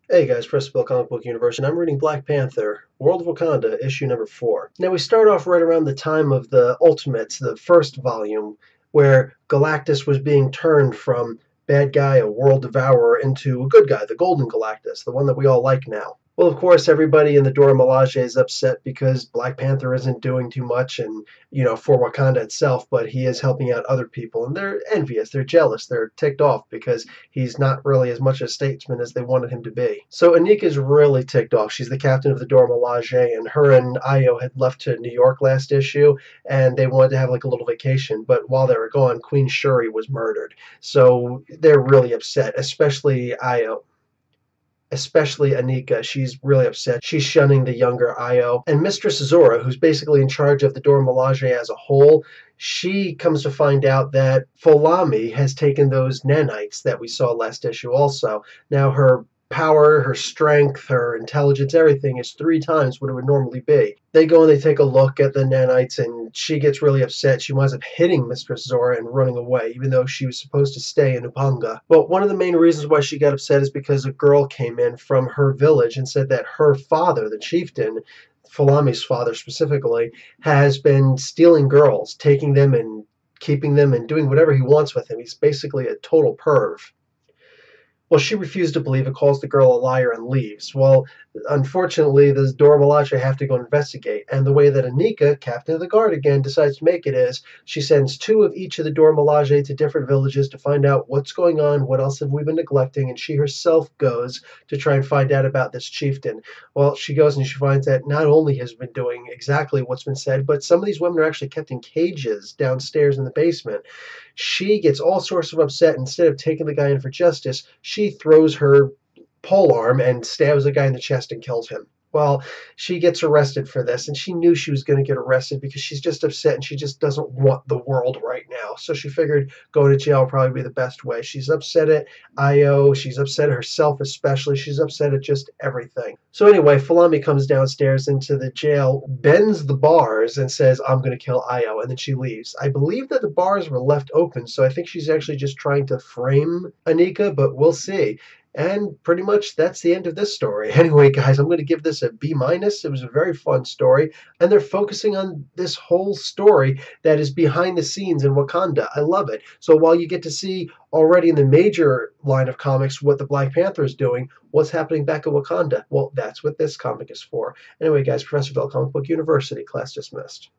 Hey guys, Press Bill Comic Book Universe, and I'm reading Black Panther, World of Wakanda, issue number 4. Now we start off right around the time of the Ultimates, the first volume, where Galactus was being turned from bad guy, a world devourer, into a good guy, the Golden Galactus, the one that we all like now. Well, of course, everybody in the Dora Milaje is upset because Black Panther isn't doing too much, and for Wakanda itself, but he is helping out other people, and they're envious, they're jealous, they're ticked off because he's not really as much a statesman as they wanted him to be. So Aneka's really ticked off. She's the captain of the Dora Milaje, and her and Ayo had left to New York last issue, and they wanted to have like a little vacation. But while they were gone, Queen Shuri was murdered. So they're really upset, especially Ayo. Especially Aneka, she's really upset. She's shunning the younger Ayo. And Mistress Zora, who's basically in charge of the Dora Milaje as a whole, she comes to find out that Folami has taken those nanites that we saw last issue also. Now her power, her strength, her intelligence, everything is 3 times what it would normally be. They go and they take a look at the nanites, and she gets really upset. She winds up hitting Mistress Zora and running away, even though she was supposed to stay in Upanga. But one of the main reasons why she got upset is because a girl came in from her village and said that her father, the chieftain, Falami's father specifically, has been stealing girls, taking them and keeping them and doing whatever he wants with them. He's basically a total perv. Well, she refused to believe it, calls the girl a liar, and leaves. Well, unfortunately, the Dora Milaje have to go investigate. And the way that Aneka, captain of the guard again, decides to make it is she sends 2 of each of the Dora Milaje to different villages to find out what's going on, what else have we been neglecting, and she herself goes to try and find out about this chieftain. Well, she goes and she finds that not only has been doing exactly what's been said, but some of these women are actually kept in cages downstairs in the basement. She gets all sorts of upset. Instead of taking the guy in for justice, she throws her pole arm and stabs the guy in the chest and kills him. Well, she gets arrested for this, and she knew she was going to get arrested because she's just upset and she just doesn't want the world right now. So she figured going to jail would probably be the best way. She's upset at Ayo. She's upset at herself especially. She's upset at just everything. So anyway, Falami comes downstairs into the jail, bends the bars, and says, I'm going to kill Ayo, and then she leaves. I believe that the bars were left open, so I think she's actually just trying to frame Aneka, but we'll see. And pretty much that's the end of this story. Anyway, guys, I'm going to give this a B minus. It was a very fun story, and they're focusing on this whole story that is behind the scenes in Wakanda. I love it. So while you get to see already in the major line of comics what the Black Panther is doing, what's happening back at Wakanda? Well, that's what this comic is for. Anyway, guys, Professor Bell, Comic Book University, class dismissed.